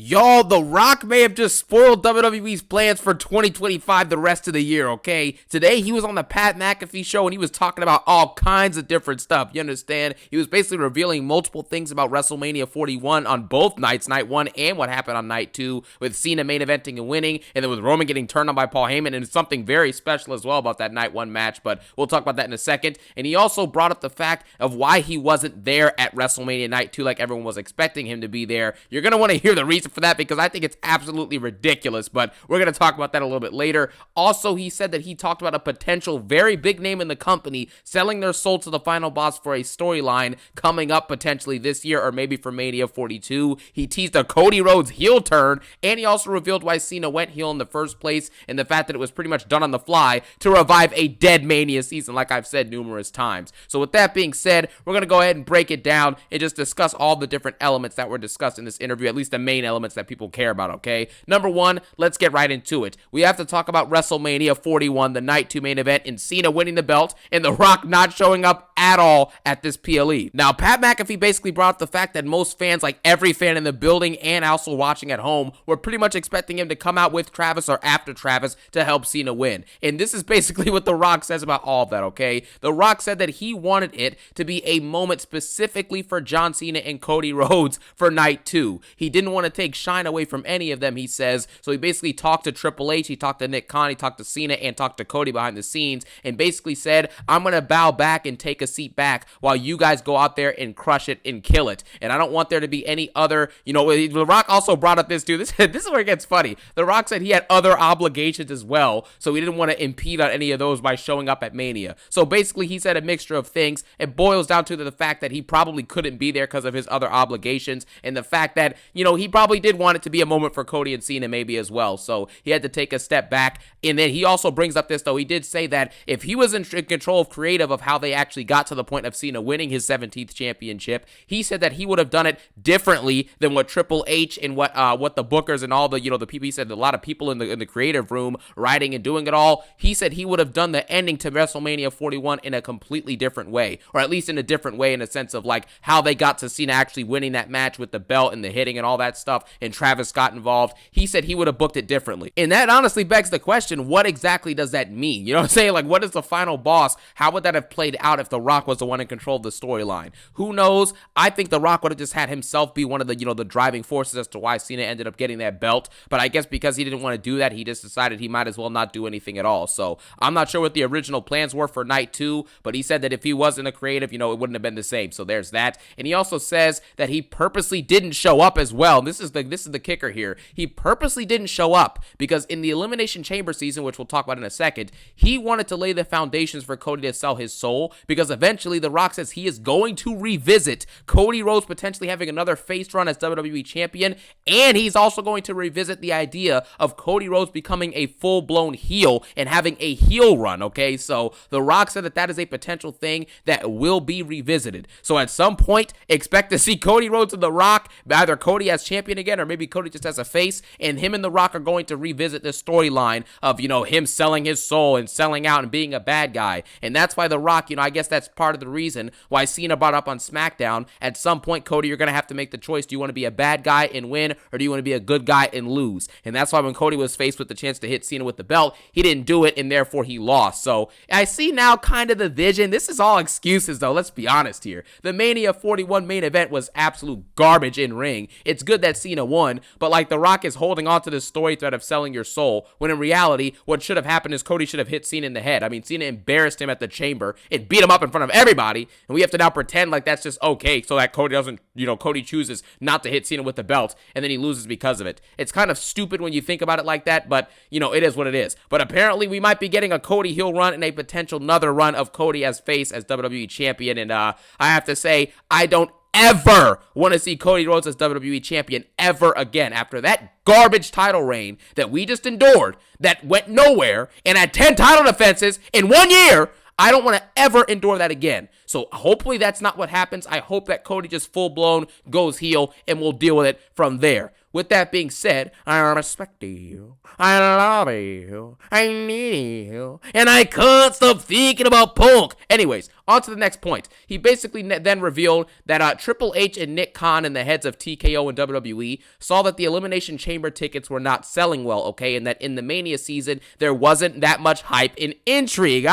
Y'all, The Rock may have just spoiled WWE's plans for 2025 the rest of the year, okay? Today, he was on the Pat McAfee show, and he was talking about all kinds of different stuff, you understand? He was basically revealing multiple things about WrestleMania 41 on both nights, night 1 and what happened on night 2, with Cena main eventing and winning, and then with Roman getting turned on by Paul Heyman, and something very special as well about that night 1 match, but we'll talk about that in a second. And he also brought up the fact of why he wasn't there at WrestleMania night 2 like everyone was expecting him to be there. You're going to want to hear the reason for that, because I think it's absolutely ridiculous, but we're going to talk about that a little bit later. Also, he said that he talked about a potential very big name in the company selling their soul to the final boss for a storyline coming up potentially this year or maybe for Mania 42. He teased a Cody Rhodes heel turn, and he also revealed why Cena went heel in the first place and the fact that it was pretty much done on the fly to revive a dead Mania season, like I've said numerous times. So with that being said, we're going to go ahead and break it down and just discuss all the different elements that were discussed in this interview, at least the main elements that people care about, okay? Number one, let's get right into it. We have to talk about WrestleMania 41, the night 2 main event, and Cena winning the belt, and The Rock not showing up at all at this PLE. Now, Pat McAfee basically brought up the fact that most fans, like every fan in the building and also watching at home, were pretty much expecting him to come out with Travis or after Travis to help Cena win. And this is basically what The Rock says about all of that, okay? The Rock said that he wanted it to be a moment specifically for John Cena and Cody Rhodes for night 2. He didn't want to take shine away from any of them, he says. So he basically talked to Triple H, he talked to Nick Khan, he talked to Cena, and talked to Cody behind the scenes, and basically said, I'm going to bow back and take a seat back while you guys go out there and crush it and kill it. And I don't want there to be any other, The Rock also brought up this, dude, this is where it gets funny. The Rock said he had other obligations as well, so he didn't want to impede on any of those by showing up at Mania. So basically, he said a mixture of things. It boils down to the fact that he probably couldn't be there because of his other obligations, and the fact that, he probably did want it to be a moment for Cody and Cena maybe as well, so he had to take a step back. And then he also brings up this, though, he did say that if he was in control of creative of how they actually got to the point of Cena winning his 17th championship, he said that he would have done it differently than what Triple H and what the bookers and all the, the people, he said a lot of people in the creative room writing and doing it all, he said he would have done the ending to WrestleMania 41 in a completely different way, or at least in a different way in a sense of like how they got to Cena actually winning that match with the belt and the hitting and all that stuff, and Travis got involved. He said he would have booked it differently. And that honestly begs the question, what exactly does that mean? You know what I'm saying? Like, what is the final boss? How would that have played out if The Rock was the one in control of the storyline? Who knows? I think The Rock would have just had himself be one of the, the driving forces as to why Cena ended up getting that belt. But I guess because he didn't want to do that, he just decided he might as well not do anything at all. So I'm not sure what the original plans were for night 2, but he said that if he wasn't a creative, it wouldn't have been the same. So there's that. And he also says that he purposely didn't show up as well. This is the kicker here. He purposely didn't show up because in the Elimination Chamber season, which we'll talk about in a second, he wanted to lay the foundations for Cody to sell his soul, because eventually The Rock says he is going to revisit Cody Rhodes potentially having another face run as WWE champion, and he's also going to revisit the idea of Cody Rhodes becoming a full-blown heel and having a heel run, okay? So The Rock said that is a potential thing that will be revisited. So at some point, expect to see Cody Rhodes and The Rock, either Cody as champion again or maybe Cody just as a face, and him and The Rock are going to revisit this storyline of, him selling his soul and selling out and being a bad guy. And that's why The Rock, I guess that's part of the reason why Cena brought up on SmackDown, at some point, Cody, you're going to have to make the choice. Do you want to be a bad guy and win, or do you want to be a good guy and lose? And that's why when Cody was faced with the chance to hit Cena with the belt, he didn't do it, and therefore he lost. So I see now kind of the vision. This is all excuses, though. Let's be honest here. The Mania 41 main event was absolute garbage in ring. It's good that Cena won, but like The Rock is holding on to this story thread of selling your soul, when in reality, what should have happened is Cody should have hit Cena in the head. I mean, Cena embarrassed him at the Chamber. It beat him up in front of everybody, and we have to now pretend like that's just okay, so that Cody doesn't, Cody chooses not to hit Cena with the belt, and then he loses because of it. It's kind of stupid when you think about it like that, but, it is what it is. But apparently, we might be getting a Cody heel run and a potential another run of Cody as face, as WWE champion, and I have to say, I don't ever want to see Cody Rhodes as WWE champion ever again after that garbage title reign that we just endured that went nowhere and had 10 title defenses in 1 year. I don't want to ever endure that again. So hopefully that's not what happens. I hope that Cody just full-blown goes heel and we'll deal with it from there. With that being said, I respect you, I love you, I need you, and I can't stop thinking about Punk. Anyways, on to the next point. He basically then revealed that Triple H and Nick Khan and the heads of TKO and WWE saw that the Elimination Chamber tickets were not selling well, okay, and that in the Mania season, there wasn't that much hype and intrigue.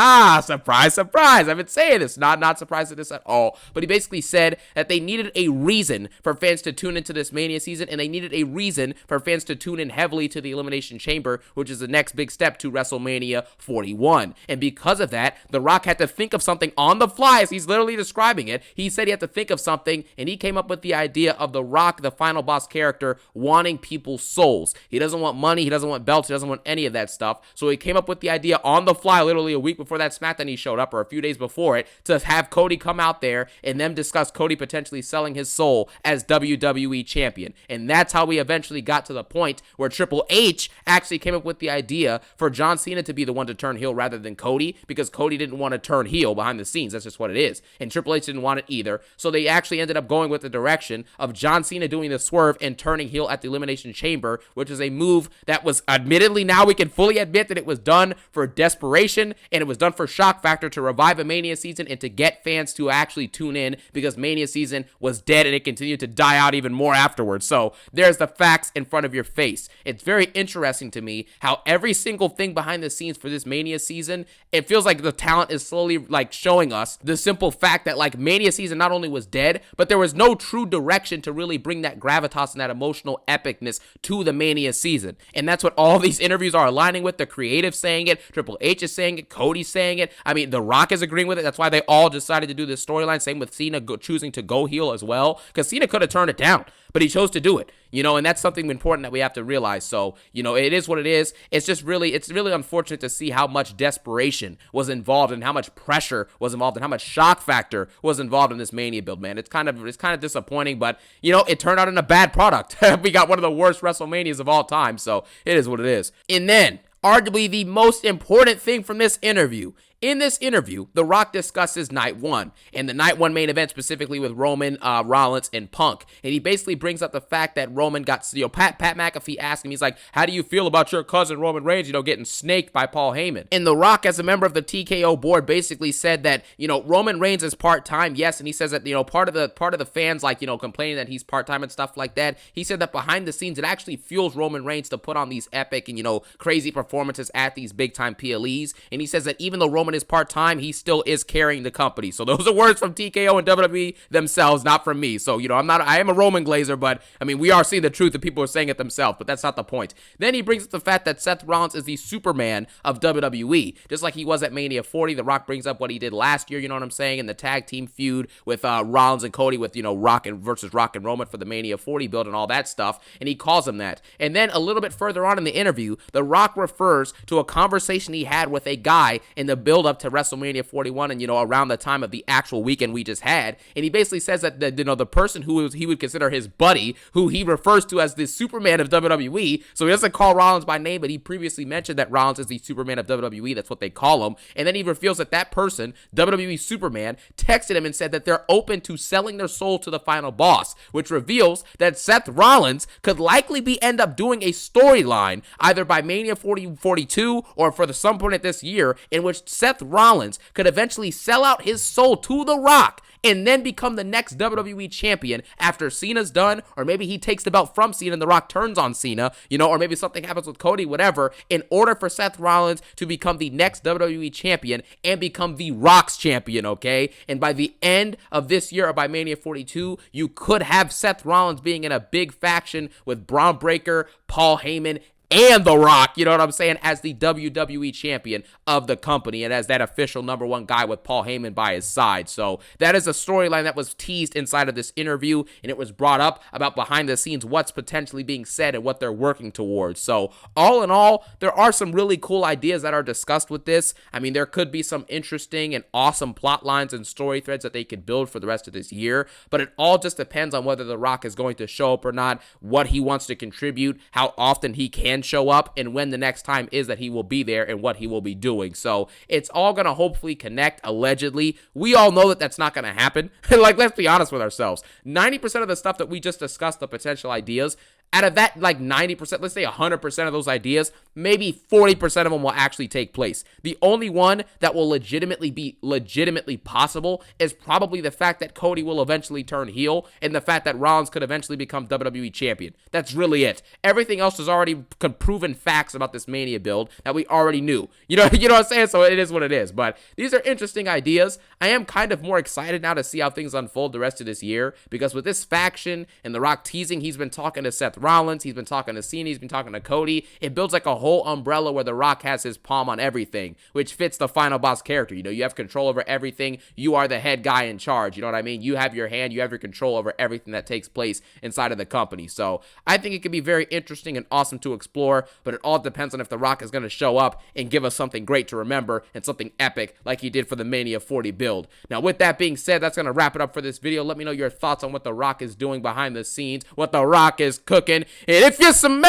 Surprise, surprise. I've been saying this, not surprised at this at all. But he basically said that they needed a reason for fans to tune into this Mania season, and they needed a reason for fans to tune in heavily to the Elimination Chamber, which is the next big step to WrestleMania 41. And because of that, The Rock had to think of something on the fly, as he's literally describing it. He said he had to think of something, and he came up with the idea of The Rock, the final boss character, wanting people's souls. He doesn't want money, he doesn't want belts, he doesn't want any of that stuff. So he came up with the idea on the fly, literally a week before that SmackDown he showed up, or a few days before it, to have Cody come out there and them discuss Cody potentially selling his soul as WWE champion. And that's how we eventually got to the point where Triple H actually came up with the idea for John Cena to be the one to turn heel rather than Cody, because Cody didn't want to turn heel behind the scenes. That's just what it is. And Triple H didn't want it either. So they actually ended up going with the direction of John Cena doing the swerve and turning heel at the Elimination Chamber, which is a move that was admittedly, now we can fully admit that it was done for desperation, and it was done for shock factor to revive a Mania season and to get fans to actually tune in, because Mania season was dead and it continued to die out even more afterwards. So there's the facts in front of your face. It's very interesting to me how every single thing behind the scenes for this Mania season, it feels like the talent is slowly like showing us the simple fact that like Mania season not only was dead, but there was no true direction to really bring that gravitas and that emotional epicness to the Mania season. And that's what all these interviews are aligning with. The creative saying it, Triple H is saying it, Cody's saying it. I mean, The Rock is agreeing with it. That's why they all decided to do this storyline. Same with Cena choosing to go heel as well, because Cena could have turned it down, but he chose to do it, and that's something important that we have to realize. So, it is what it is. It's really unfortunate to see how much desperation was involved and how much pressure was involved and how much shock factor was involved in this Mania build, man. It's kind of disappointing, but, it turned out in a bad product. We got one of the worst WrestleManias of all time, so it is what it is. And then, arguably the most important thing from this interview. In this interview, The Rock discusses Night 1, and the Night 1 main event specifically with Roman, Rollins, and Punk. And he basically brings up the fact that Roman got, Pat McAfee asked him, he's like, how do you feel about your cousin Roman Reigns, getting snaked by Paul Heyman? And The Rock, as a member of the TKO board, basically said that, Roman Reigns is part-time, yes, and he says that, part of the fans, like, complaining that he's part-time and stuff like that. He said that behind the scenes, it actually fuels Roman Reigns to put on these epic and, crazy performances at these big-time PLEs. And he says that even though Roman is part-time, he still is carrying the company. So those are words from TKO and WWE themselves, not from me. So, I am a Roman Glazer, but I mean, we are seeing the truth and people are saying it themselves, but that's not the point. Then he brings up the fact that Seth Rollins is the Superman of WWE, just like he was at Mania 40. The Rock brings up what he did last year, in the tag team feud with Rollins and Cody with, Rock and Roman for the Mania 40 build and all that stuff, and he calls him that. And then a little bit further on in the interview, The Rock refers to a conversation he had with a guy in the build up to WrestleMania 41 and, around the time of the actual weekend we just had. And he basically says that, the person who he would consider his buddy, who he refers to as the Superman of WWE, so he doesn't call Rollins by name, but he previously mentioned that Rollins is the Superman of WWE. That's what they call him. And then he reveals that person, WWE Superman, texted him and said that they're open to selling their soul to the final boss, which reveals that Seth Rollins could likely end up doing a storyline either by Mania 42 or for some point at this year, in which Seth Rollins could eventually sell out his soul to The Rock and then become the next WWE champion after Cena's done, or maybe he takes the belt from Cena and The Rock turns on Cena, or maybe something happens with Cody, whatever, in order for Seth Rollins to become the next WWE champion and become The Rock's champion, okay? And by the end of this year, or by Mania 42, you could have Seth Rollins being in a big faction with Braun Breaker, Paul Heyman, and The Rock, you know what I'm saying, as the WWE champion of the company and as that official #1 guy with Paul Heyman by his side. So that is a storyline that was teased inside of this interview, and it was brought up about behind the scenes what's potentially being said and what they're working towards. So all in all, there are some really cool ideas that are discussed with this. I mean, there could be some interesting and awesome plot lines and story threads that they could build for the rest of this year, but it all just depends on whether The Rock is going to show up or not, what he wants to contribute, how often he can can show up and when the next time is that he will be there and what he will be doing. So it's all going to hopefully connect, allegedly. We all know that that's not going to happen. Like, let's be honest with ourselves. 90% of the stuff that we just discussed, the potential ideas, out of that, like 90%, let's say 100% of those ideas, maybe 40% of them will actually take place. The only one that will legitimately be possible is probably the fact that Cody will eventually turn heel and the fact that Rollins could eventually become WWE champion. That's really it. Everything else is already proven facts about this Mania build that we already knew. You know what I'm saying? So it is what it is. But these are interesting ideas. I am kind of more excited now to see how things unfold the rest of this year, because with this faction and The Rock teasing, he's been talking to Seth Rollins, he's been talking to Cena, he's been talking to Cody. It builds like a whole umbrella where The Rock has his palm on everything, which fits the final boss character. You know, you have control over everything. You are the head guy in charge. You know what I mean? You have your hand, you have your control over everything that takes place inside of the company. So I think it could be very interesting and awesome to explore, but it all depends on if The Rock is going to show up and give us something great to remember and something epic like he did for the Mania 40 build. Now, with that being said, that's going to wrap it up for this video. Let me know your thoughts on what The Rock is doing behind the scenes, what The Rock is cooking, and if you smell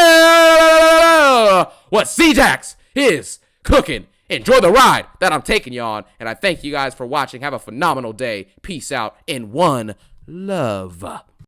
what C-Jax is cooking, enjoy the ride that I'm taking you on. And I thank you guys for watching. Have a phenomenal day. Peace out and one love.